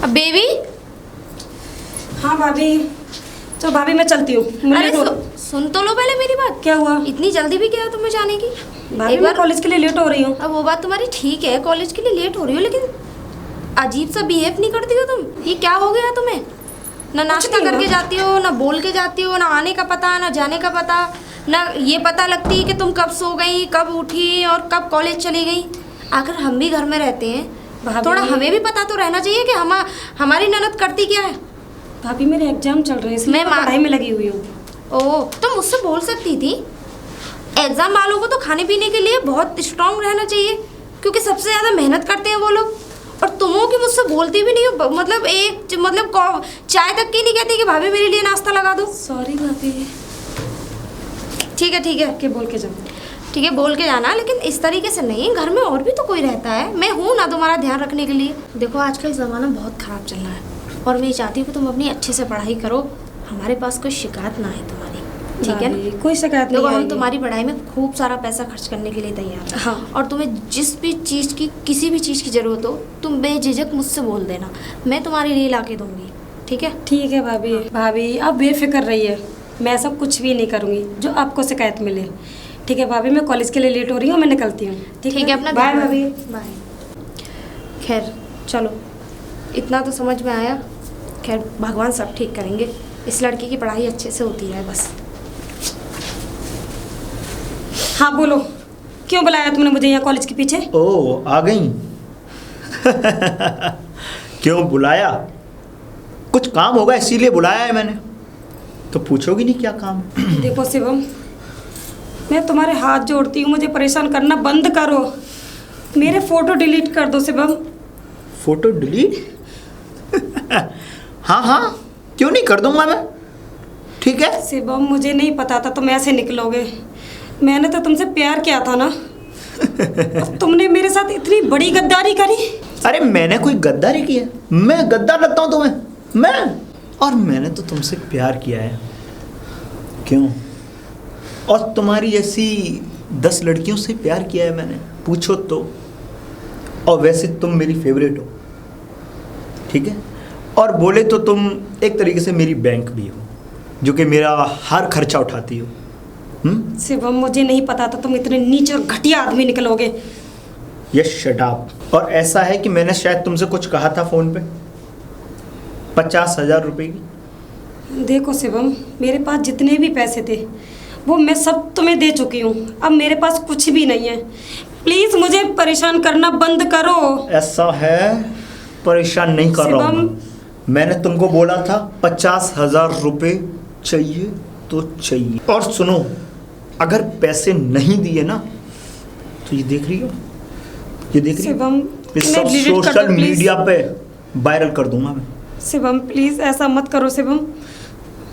अब बेबी। हाँ भाभी, तो भाभी मैं चलती हूँ। अरे सुन तो लो पहले मेरी बात। क्या हुआ? इतनी जल्दी भी क्या तुम्हें जाने की? भाभी मैं कॉलेज के लिए लेट हो रही हूँ। अब वो बात तुम्हारी ठीक है, कॉलेज के लिए लेट हो रही हो, लेकिन अजीब सा बिहेव नहीं करती हो तुम। ये क्या हो गया तुम्हें? ना नाश्ता करके जाती हो, ना बोल के जाती हो, ना आने का पता, ना जाने का पता, ना ये पता लगती है कि तुम कब सो गई, कब उठी और कब कॉलेज चली गई। आखिर हम भी घर में रहते हैं, थोड़ा हमें भी पता तो रहना चाहिए कि हमारी ननद करती क्या है। भाभी मेरे एग्जाम चल रहे हैं, इसलिए मैं पढ़ाई में लगी हुई हूँ। ओह, तो मुझसे बोल सकती थी। एग्जाम वालों को तो खाने पीने के लिए बहुत स्ट्रांग रहना चाहिए, क्योंकि सबसे ज़्यादा मेहनत करते हैं वो लोग। और तुम हो कि मुझसे बोलती भी नहीं हो, मतलब चाय तक की नहीं कहती कि भाभी मेरे लिए नाश्ता लगा दो। सॉरी भाभी। ठीक है के बोल के जाओ। ठीक है, बोल के जाना, लेकिन इस तरीके से नहीं। घर में और भी तो कोई रहता है, मैं हूँ ना तुम्हारा ध्यान रखने के लिए। देखो आजकल ज़माना बहुत ख़राब चल रहा है, और मैं चाहती हूँ कि तुम अपनी अच्छे से पढ़ाई करो, हमारे पास कोई शिकायत ना आए तुम्हारी, ठीक है ना? कोई शिकायत नहीं। देखो हम तुम्हारी पढ़ाई में खूब सारा पैसा खर्च करने के लिए तैयार हैं। हाँ। और तुम्हें जिस भी चीज़ की, किसी भी चीज़ की ज़रूरत हो, तुम बेझिझक मुझसे बोल देना, मैं तुम्हारे लिए ला के दूँगी, ठीक है? ठीक है भाभी। भाभी आप बेफिक्र रहिए, मैं ऐसा कुछ भी नहीं करूँगी जो आपको शिकायत मिले। ठीक है भाभी, मैं कॉलेज के लिए लेट हो रही हूँ, मैं निकलती हूँ। ठीक है, अपना बाय भाभी। बाय। खैर चलो, इतना तो समझ में आया। खैर भगवान सब ठीक करेंगे, इस लड़की की पढ़ाई अच्छे से होती है बस। हाँ बोलो, क्यों बुलाया तुमने मुझे यहाँ कॉलेज के पीछे? ओह आ गई। क्यों बुलाया? कुछ काम होगा इसीलिए बुलाया है मैंने। तो पूछोगी नहीं क्या काम है? देखो शिवम, मैं तुम्हारे हाथ जोड़ती हूँ, मुझे परेशान करना बंद करो। मेरे फोटो डिलीट कर दो शिवम। Photo delete? हाँ, क्यों नहीं, कर दूंगा मैं। ठीक है शिवम, मुझे नहीं पता था तुम ऐसे निकलोगे। मैंने तो तुमसे प्यार किया था ना। तुमने मेरे साथ इतनी बड़ी गद्दारी करी। अरे मैंने कोई गद्दारी की है? मैं गद्दार लगता हूँ तुम्हें? मैं? और मैंने तो तुमसे प्यार किया है। क्यों? और तुम्हारी ऐसी 10 लड़कियों से प्यार किया है मैंने, पूछो तो। और वैसे तुम मेरी फेवरेट हो, ठीक है? और बोले तो तुम एक तरीके से मेरी बैंक भी हो, जो कि मेरा हर खर्चा उठाती हो। शिवम, मुझे नहीं पता था तुम इतने नीच और घटिया आदमी निकलोगे। Yes, shut up. और ऐसा है कि मैंने शायद तुमसे कुछ कहा था फ़ोन पे, 50,000 रुपये की। देखो शिवम, मेरे पास जितने भी पैसे थे वो मैं सब तुम्हें दे चुकी हूँ। अब मेरे पास कुछ भी नहीं है। प्लीज़ मुझे परेशान करना बंद करो। ऐसा है, परेशान नहीं कर रहा हूँ। मैंने तुमको बोला था 50,000 रुपये चाहिए तो चाहिए। और सुनो, अगर पैसे नहीं दिए ना तो ये देख रही हो, ये देख रही हो, ये सब सोशल मीडिया पे वायरल कर दूंगा मैं। शिवम प्लीज ऐसा मत करो शिवम।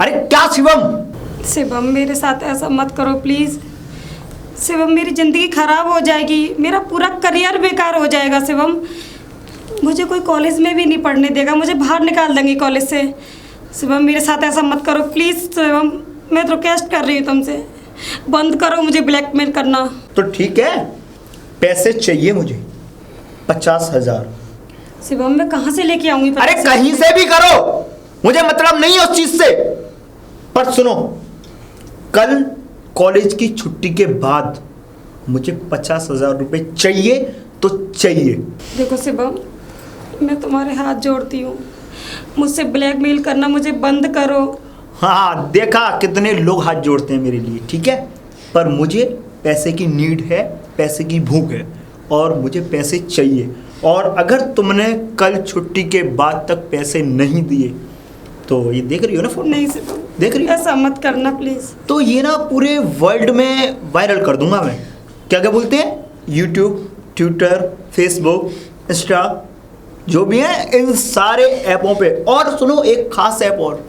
अरे क्या शिवम? शिवम मेरे साथ ऐसा मत करो प्लीज। शिवम मेरी ज़िंदगी खराब हो जाएगी, मेरा पूरा करियर बेकार हो जाएगा शिवम। मुझे कोई कॉलेज में भी नहीं पढ़ने देगा, मुझे बाहर निकाल देंगे कॉलेज से। शिवम मेरे साथ ऐसा मत करो प्लीज़ शिवम, मैं रिक्वेस्ट कर रही हूँ तुमसे, बंद करो मुझे ब्लैकमेल करना। तो ठीक है, पैसे चाहिए मुझे 50,000। शिवम मैं कहाँ से लेके आऊँगी? अरे कहीं से भी करो, मुझे मतलब नहीं है उस चीज से। पर सुनो, कल कॉलेज की छुट्टी के बाद मुझे 50,000 रुपये चाहिए तो चाहिए। देखो शिवम, मैं तुम्हारे हाथ जोड़ती हूँ, मुझसे ब्लैकमेल करना मुझे बंद करो। हाँ, देखा कितने लोग हाथ जोड़ते हैं मेरे लिए, ठीक है? पर मुझे पैसे की नीड है, पैसे की भूख है, और मुझे पैसे चाहिए। और अगर तुमने कल छुट्टी के बाद तक पैसे नहीं दिए तो ये देख रही हो ना फोन? नहीं शिवम, देख रही हो? ऐसा मत करना प्लीज। तो ये ना पूरे वर्ल्ड में वायरल कर दूंगा मैं। क्या क्या बोलते हैं, यूट्यूब, ट्विटर, फेसबुक, इंस्टा, जो भी है, इन सारे ऐपों पे। और सुनो, एक खास ऐप और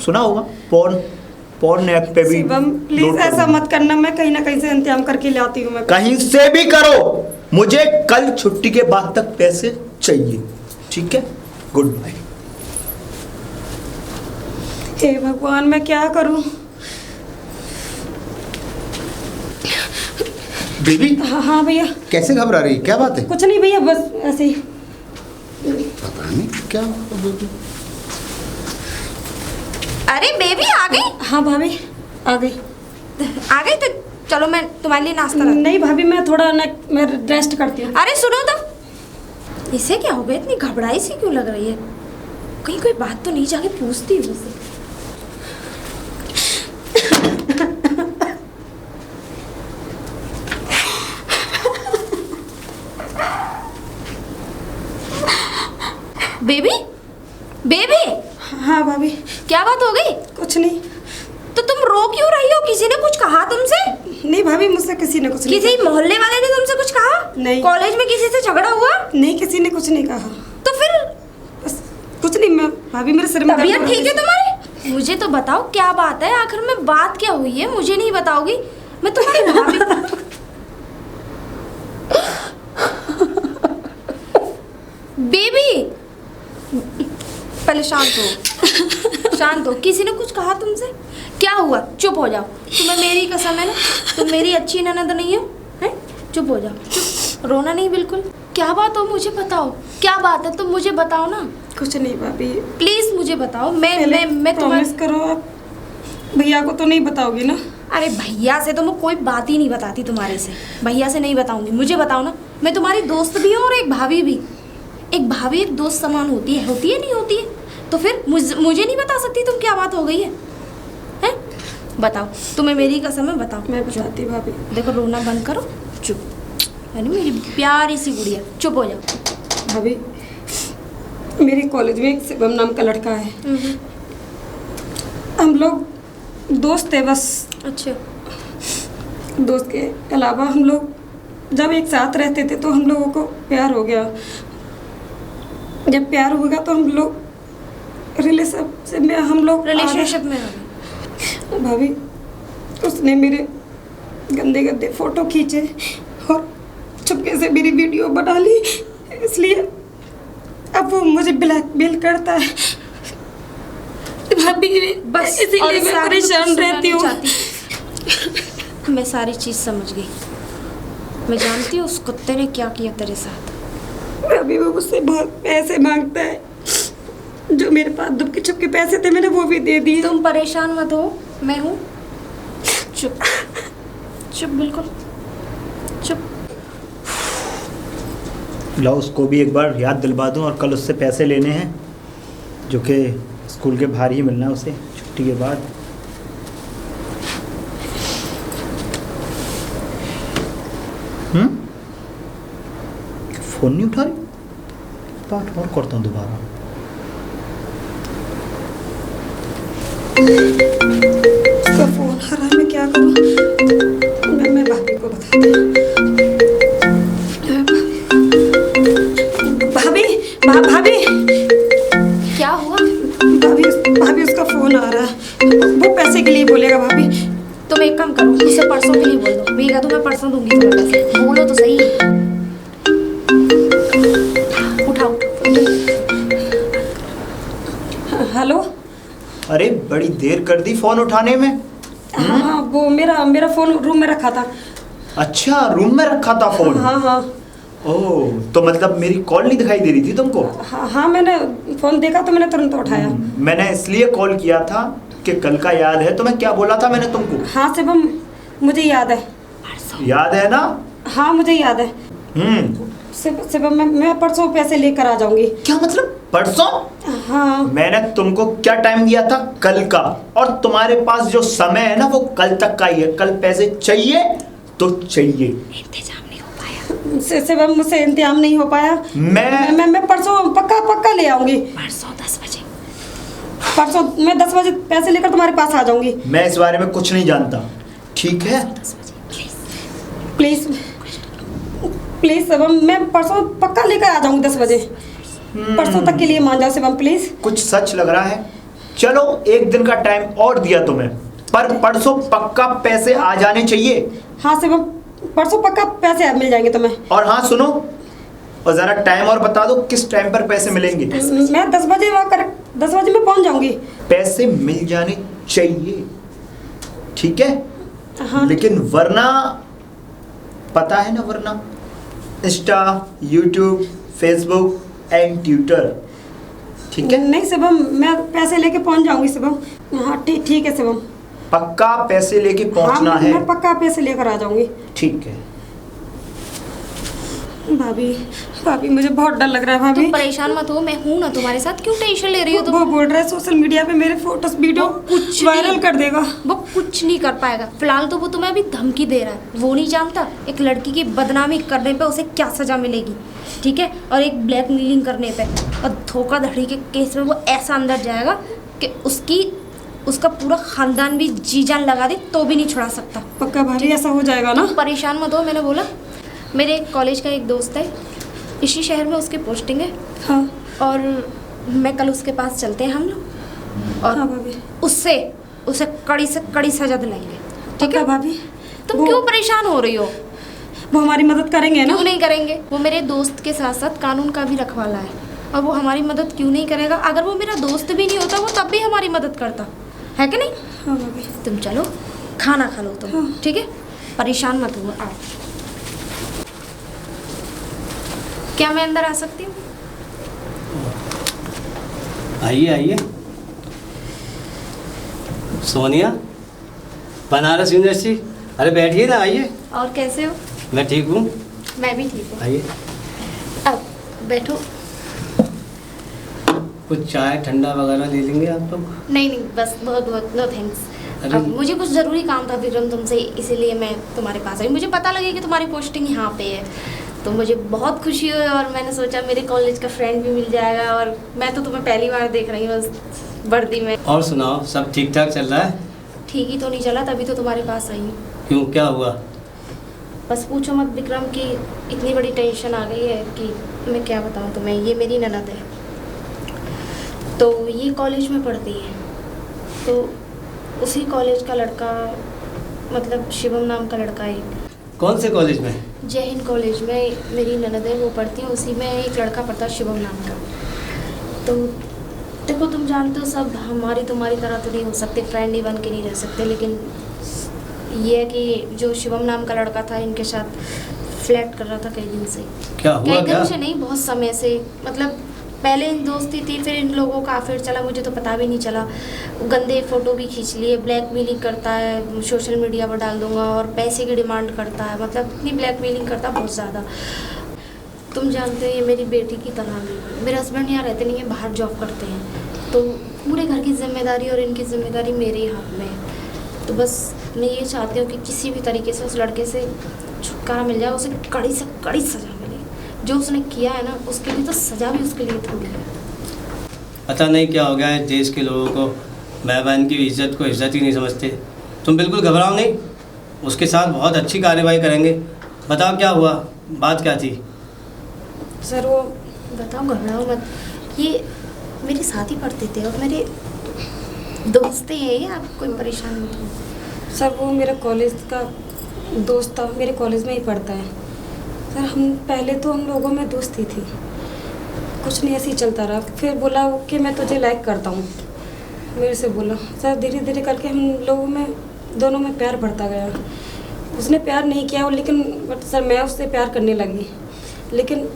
सुना होगा, पॉर्न ऐप पे भी। शिवम प्लीज ऐसा मत करना, मैं कहीं ना कहीं से इंतजाम करके लाती हूँ। मैं कहीं से भी करो, मुझे कल छुट्टी के बाद तक पैसे चाहिए, ठीक है? Good bye. हे भगवान, मैं क्या करूं? बेबी, हाँ भैया। कैसे घबरा रही, क्या बात है? कुछ नहीं भैया, बस ऐसे ही। पता नहीं क्या हुआ बेबी। अरे बेबी आ गई? हाँ भाभी आ गई। आ गई तो चलो मैं तुम्हारे लिए नाश्ता रख। नहीं भाभी मैं थोड़ा मैं रेस्ट करती हूँ। अरे सुनो तो, इसे क्या हो गया? इतनी घबराई सी क्यों लग रही है? कहीं कोई बात तो नहीं, जाके पूछती हूँ उसे। बेबी बेबी, हाँ भाभी। क्या बात हो गई? कुछ नहीं। तो तुम रो क्यों रही हो? किसी ने कुछ कहा तुमसे? नहीं भाभी मुझसे किसी ने कुछ नहीं किसी मोहल्ले वाले ने तुमसे कुछ कहा? नहीं। कॉलेज में किसी से झगड़ा हुआ? नहीं किसी ने कुछ नहीं कहा। तो फिर बस कुछ नहीं। मैं भाभी मेरे सिर में दर्द तबीयत हो रहा ठीक है तुम्हारी? मुझे तो बताओ क्या बात है, आखिर में बात क्या हुई है? मुझे नहीं बताओगी? मैं तुम्हारी भाभी। बेबी पहले शांत हो, शांत हो। किसी ने कुछ कहा तुमसे? क्या हुआ? चुप हो जाओ। तुम्हें मेरी कसम है ना, तुम मेरी अच्छी ननद नहीं हो, हैं? चुप हो जाओ, चुप। रोना नहीं बिल्कुल। क्या बात हो मुझे बताओ, क्या बात है? तुम मुझे बताओ ना। कुछ नहीं भाभी। प्लीज मुझे बताओ। मैं तुम्हारे, प्रॉमिस करो आप भैया को तो नहीं बताओगी ना? अरे भैया से तो मैं कोई बात ही नहीं बताती तुम्हारे से। भैया से नहीं बताऊंगी। मुझे बताओ ना। मैं तुम्हारी दोस्त भी हूँ और एक भाभी भी। एक भाभी एक दोस्त समान होती है नहीं होती है? तो फिर मुझे नहीं बता सकती तुम क्या बात हो गई है? हैं? बताओ, तुम्हें मेरी कसम है, बताओ। मैं बताती भाभी। देखो रोना बंद करो, चुप। है ना मेरी प्यारी सी गुड़िया, चुप हो जाओ। भाभी मेरे कॉलेज में एक शिवम नाम का लड़का है। हम लोग दोस्त थे बस। अच्छा। दोस्त के अलावा हम लोग जब एक साथ रहते थे तो हम लोगों को प्यार हो गया। जब प्यार होगा तो हम लोग रिलेशनशिप में में हो। भाभी उसने मेरे गंदे गंदे फोटो खींचे और चुपके से मेरी वीडियो बना ली, इसलिए अब वो मुझे ब्लैकमेल करता है। भाभी बस इसीलिए मैं परेशान रहती हूँ। मैं सारी चीज़ समझ गई। मैं जानती हूँ उस कुत्ते ने क्या किया तेरे साथ। अभी वो मुझसे बहुत पैसे मांगता है। जो मेरे पास दुबके छुपके पैसे थे मैंने वो भी दे दिए। तुम परेशान मत हो, मैं हूँ। चुप चुप, बिल्कुल चुप। लाओ उसको भी एक बार याद दिलवा दूं, और कल उससे पैसे लेने हैं जो कि स्कूल के बाहर ही मिलना है उसे छुट्टी के बाद। फोन नहीं उठा रही? बात और करता हूँ दोबारा। उसका फोन आ रहा है, मैं क्या करूँ? मैं भाभी को बताती हूँ। भाभी भाभी क्या हुआ? भाभी उसका फोन आ रहा है। वो पैसे के लिए बोलेगा भाभी। तुम एक काम करो, उसे परसों के लिए बोल दो। मैं तो मैं परसों दूंगी तुम्हें पैसे। बोलो तो सही। उठाओ। हेलो। अरे बड़ी देर कर दी फोन उठाने में। हाँ वो मेरा फोन रूम में रखा था। अच्छा, रूम में रखा था फोन? हाँ हाँ। ओह, तो मतलब मेरी कॉल नहीं दिखाई दे रही थी तुमको? हाँ मैंने फोन देखा तो मैंने तुरंत उठाया। मैंने इसलिए कॉल किया था कि कल का याद है तुम्हें क्या बोला था मैंने तुमको? हाँ शिवम मुझे याद है। याद है ना? हाँ मुझे याद है। शिवम मैं परसों पैसे लेकर आ जाऊंगी। क्या मतलब परसों? हाँ। मैंने तुमको क्या टाइम दिया था? कल का। और तुम्हारे पास जो समय है ना वो कल तक का ही है। कल पैसे चाहिए तो चाहिए। इंतजाम नहीं हो पाया शिवम, मुझसे इंतजाम नहीं हो पाया। मैं परसों पक्का ले आऊंगी। परसों 10 बजे। परसों मैं 10 बजे पैसे लेकर तुम्हारे पास आ जाऊंगी। मैं इस बारे में कुछ नहीं जानता, ठीक है? 10 बजे प्लीज प्लीज शिवम, मैं परसों पक्का लेकर आ जाऊंगी 10 बजे। परसों तक के लिए मान जाओ शिवम प्लीज। कुछ सच लग रहा है। चलो एक दिन का टाइम और दिया तुम्हें, पर परसों पक्का पैसे आ जाने चाहिए। हाँ शिवम, परसों पक्का पैसे मिल जाएंगे तुम्हें। और हाँ सुनो, और जरा टाइम और बता दो किस टाइम पर पैसे मिलेंगे। मैं 10 बजे वहाँ कर 10 बजे मैं पहुँच जाऊंगी। पैसे मिल जाने चाहिए, ठीक है? हाँ। लेकिन वरना पता है ना, वरना Insta, YouTube, Facebook and tutor, ठीक है? नहीं शिवम, मैं पैसे लेके पहुंच जाऊंगी शिवम। हाँ ठीक है शिवम। पक्का पैसे लेके पहुंचना है? मैं पक्का पैसे लेकर आ जाऊंगी। ठीक है। भाभी भाभी मुझे बहुत डर लग रहा है भाभी। तुम परेशान मत हो, मैं हूं ना तुम्हारे साथ, क्यों टेंशन ले रही हो तुम? वो बोल रहा है सोशल मीडिया पे मेरे फोटोज वीडियो कुछ वायरल नहीं। कर देगा। वो कुछ नहीं कर पाएगा। फिलहाल तो वो तुम्हें अभी धमकी दे रहा है। वो नहीं जानता एक लड़की की बदनामी करने पे उसे क्या सजा मिलेगी, ठीक है? और एक ब्लैकमेलिंग करने पे और धोखाधड़ी के केस में वो ऐसा अंदर जाएगा कि उसका पूरा खानदान भी जी जान लगा दे तो भी नहीं छुड़ा सकता। पक्का भाभी ऐसा हो जाएगा ना? तुम परेशान मत हो, मैंने बोला मेरे कॉलेज का एक दोस्त है, इसी शहर में उसकी पोस्टिंग है। हाँ और मैं कल उसके पास चलते हैं हम लोग, और हाँ भाभी। उसे कड़ी से कड़ी सजा दिलाएंगे, ठीक पक्का है? भाभी। तुम क्यों परेशान हो रही हो? वो हमारी मदद करेंगे ना? क्यों नहीं करेंगे? वो मेरे दोस्त के साथ साथ कानून का भी रखवाला है, और वो हमारी मदद क्यों नहीं करेगा? अगर वो मेरा दोस्त भी नहीं होता वो तब भी हमारी मदद करता है कि नहीं? हाँ भाभी। तुम चलो खाना खा लो तुम, हाँ। ठीक है? परेशान मत हो। आओ, क्या मैं अंदर आ सकती हूँ? आइए आइए। सोनिया, बनारस यूनिवर्सिटी। अरे बैठिए ना, आइए। और कैसे हो? मैं ठीक हूँ, मैं भी ठीक हूँ। आइए। अब बैठो। कुछ चाय ठंडा वगैरह ले लेंगे आप लोग? नहीं नहीं, बस बहुत बहुत नो थैंक्स। अरे- अब मुझे कुछ ज़रूरी काम था विक्रम तुमसे, इसीलिए मैं तुम्हारे पास आई। मुझे पता लगे कि तुम्हारी पोस्टिंग यहाँ पे है, तो मुझे बहुत खुशी हुई और मैंने सोचा मेरे कॉलेज का फ्रेंड भी मिल जाएगा। और मैं तो तुम्हें पहली बार देख रही हूँ वर्दी में। और सुनाओ, सब ठीक ठाक चल रहा है? ठीक ही तो नहीं चला, तभी तो तुम्हारे पास आई हूँ। क्यों, क्या हुआ? बस पूछो मत विक्रम की इतनी बड़ी टेंशन आ गई है कि मैं क्या बताऊँ तुम्हें। ये मेरी ननद है, तो ये कॉलेज में पढ़ती है, तो उसी कॉलेज का लड़का, मतलब शिवम नाम का लड़का है। कौन से कॉलेज में? जय हिंद कॉलेज में मेरी ननद है, वो पढ़ती है, उसी में एक लड़का पढ़ता है शिवम नाम का। तो देखो तुम जानते हो सब हमारी तुम्हारी तरह तो नहीं हो सकते, फ्रेंड ही बन के नहीं रह सकते, लेकिन ये है कि जो शिवम नाम का लड़का था इनके साथ फ्लर्ट कर रहा था कई दिन से। क्या हुआ? कई क्या दिन से नहीं, बहुत समय से। मतलब पहले इन दोस्ती थी, फिर इन लोगों का अफेयर चला, मुझे तो पता भी नहीं चला। गंदे फोटो भी खींच लिए, ब्लैकमेलिंग करता है, सोशल मीडिया पर डाल दूंगा, और पैसे की डिमांड करता है। मतलब इतनी ब्लैकमेलिंग करता है बहुत ज़्यादा। तुम जानते हो ये मेरी बेटी की तरह भी। मेरे हस्बैंड यहाँ रहते नहीं है, बाहर जॉब करते हैं, तो पूरे घर की जिम्मेदारी और इनकी जिम्मेदारी मेरे ही हाथ में है। तो बस मैं ये चाहती हूँ कि किसी भी तरीके से उस लड़के से छुटकारा मिल जाए, उसे कड़ी से कड़ी सज़ा मिले। जो उसने किया है ना, उसके लिए तो सज़ा भी उसके लिए थोड़ी है। पता नहीं क्या हो गया है, देश के लोगों को माँ बहन की इज्जत को इज्जत ही नहीं समझते। तुम बिल्कुल घबराओ नहीं, उसके साथ बहुत अच्छी कार्रवाई करेंगे। बताओ क्या हुआ, बात क्या थी? सर वो बताओ, घबराओ मत। ये मेरे साथ ही पढ़ते थे और मेरे दोस्त हैं ये, आप कोई परेशान मत हो। सर वो मेरा कॉलेज का दोस्त था, मेरे कॉलेज में ही पढ़ता है। सर पहले तो हम लोगों में दोस्ती थी, कुछ नहीं ऐसे ही चलता रहा। फिर बोला कि मैं तुझे लाइक करता हूँ, मेरे से बोला। सर धीरे धीरे करके हम लोगों में दोनों में प्यार बढ़ता गया। उसने प्यार नहीं किया, लेकिन बट सर मैं उससे प्यार करने लगी। लेकिन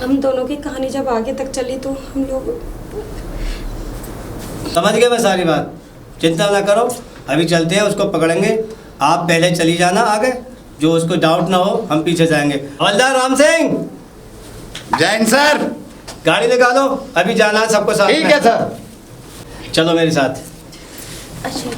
हम दोनों की कहानी जब आगे तक चली तो हम लोग समझ गए मैं सारी बात, चिंता ना करो। अभी चलते हैं, उसको पकड़ेंगे। आप पहले चली जाना आगे, जो उसको डाउट ना हो हम पीछे जाएंगे। हवलदार राम सिंह, जैन सर, गाड़ी निकालो, अभी जाना है सबको साथ ठीक में। है सर। चलो मेरे साथ। अच्छा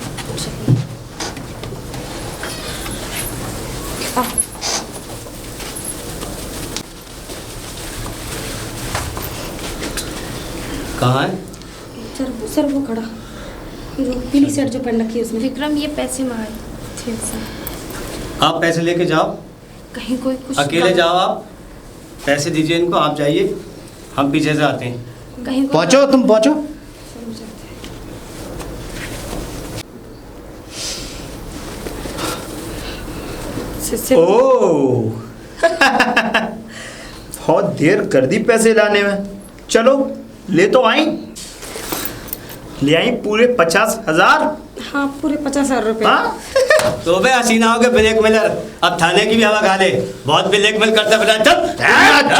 कहाँ है? सर वो खड़ा, जो पीली शर्ट जो पहन रखी है उसने। विक्रम ये पैसे मांगे थे सर। आप पैसे लेके जाओ, कहीं कोई कुछ अकेले जाओ। आप पैसे दीजिए इनको, आप जाइए, हम पीछे से आते हैं। कहीं कोई पहुंचो, तुम पहुंचो। ओह बहुत देर कर दी पैसे लाने में। चलो ले तो आई, ले आई पूरे 50,000। हाँ पूरे 50,000 रुपये। हाँ तो बे हसीनाओं के ब्लैकमेलर, अब थाने की भी हवा खा ले। बहुत ब्लैकमेल करता फिर अच्छा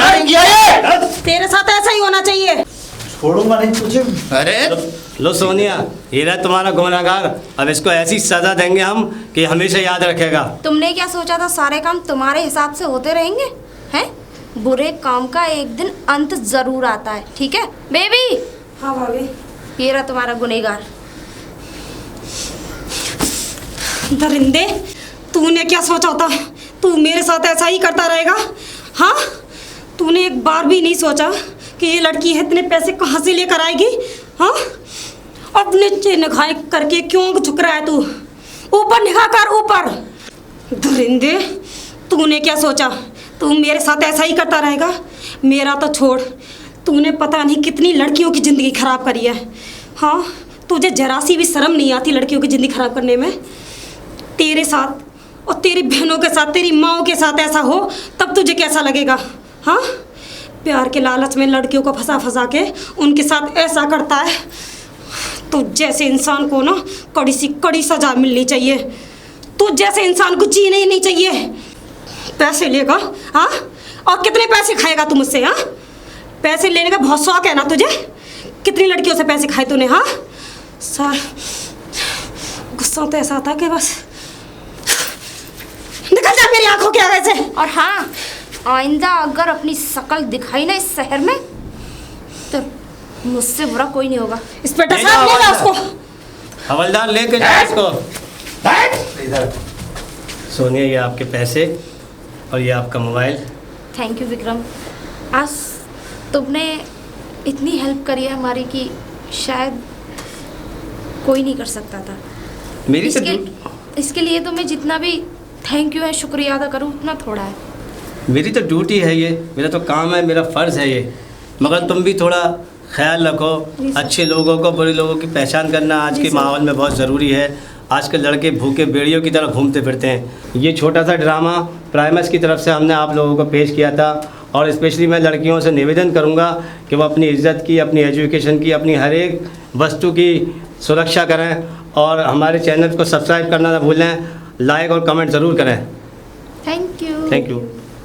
नहीं किया ये। तेरे साथ ऐसा ही होना चाहिए। छोड़ूंगा नहीं तुझे। अरे लो सोनिया, ये रहा तुम्हारा गुनहगार। अब इसको ऐसी सजा देंगे हम कि हमेशा याद रखेगा। तुमने क्या सोचा था सारे काम तुम्हारे हिसाब से होते रहेंगे हैं? बुरे काम का एक दिन अंत जरूर आता है, ठीक है बेबी? हाँ भाभी। ये रहा तुम्हारा गुनहगार। दरिंदे, तूने क्या सोचा था? तू मेरे साथ ऐसा ही करता रहेगा? हाँ, तूने एक बार भी नहीं सोचा कि ये लड़की है इतने पैसे कहाँ से लेकर आएगी? हाँ, अपने निगाह करके क्यों झुक रहा है तू? ऊपर निगाह कर, ऊपर। दरिंदे, तूने क्या सोचा? तू मेरे साथ ऐसा ही करता रहेगा? मेरा तो छोड़, तूने पता नहीं कितनी लड़कियों की ज़िंदगी ख़राब करी है। हाँ, तुझे जरा सी भी शर्म नहीं आती लड़कियों की ज़िंदगी ख़राब करने में? तेरे साथ और तेरी बहनों के साथ, तेरी माँओं के साथ ऐसा हो तब तुझे कैसा लगेगा? हाँ, प्यार के लालच में लड़कियों को फंसा फंसा के उनके साथ ऐसा करता है। तो जैसे इंसान को ना कड़ी सी कड़ी सजा मिलनी चाहिए। तो जैसे इंसान को जीने ही नहीं चाहिए। पैसे लेगा, हाँ, और कितने पैसे खाएगा तू मुझसे? हाँ, पैसे लेने का बहुत शौक है ना तुझे? कितनी लड़कियों से पैसे खाए तूने? हाँ, सर गुस्सा तो ऐसा आता है कि बस निकल जा मेरी आंखों के आगे से। और हाँ, आइंदा अगर अपनी शक्ल दिखाई ना इस शहर में तो मुझसे बुरा कोई नहीं होगा। इस पे टसा लेगा उसको। हवलदार लेके जाओ इसको। इधर सोनिया, ये आपके पैसे और ये आपका मोबाइल। थैंक यू विक्रम, आज तुमने इतनी हेल्प करी है हमारी कि शायद कोई नहीं कर सकता था। मेरी से इसके लिए तो मैं जितना भी थैंक यू है, शुक्रिया अदा करूँ उतना थोड़ा है। मेरी तो ड्यूटी है ये, मेरा तो काम है, मेरा फ़र्ज़ है ये। मगर तुम भी थोड़ा ख्याल रखो। अच्छे लोगों को, बुरे लोगों की पहचान करना आज के माहौल में बहुत ज़रूरी है। आज के लड़के भूखे बेड़ियों की तरह घूमते फिरते हैं। ये छोटा सा ड्रामा प्राइमस की तरफ से हमने आप लोगों को पेश किया था। और स्पेशली मैं लड़कियों से निवेदन करूंगा कि वो अपनी इज़्ज़त की, अपनी एजुकेशन की, अपनी हर एक वस्तु की सुरक्षा करें। और हमारे चैनल को सब्सक्राइब करना ना भूलें। लाइक और कमेंट ज़रूर करें। Thank you. Thank you.